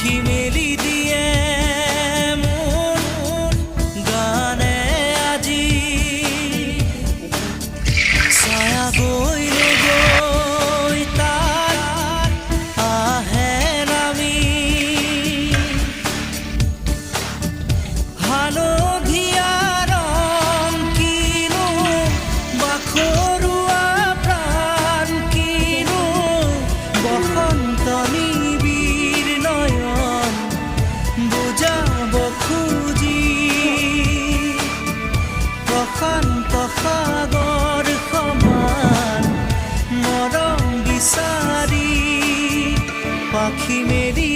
পাখি মেলি দিয়ে মন গানে আজি ছায়া গৈলে গৈ তাত আহে নামি হালধীয়া ৰং কিনো বাখৰুৱা প্ৰাণ কিনো বসন্ত নিবিড় নয়ন বুজাব খুজি প্ৰশান্ত সাগৰ সমান মৰম বিচাৰি পাখি মেলি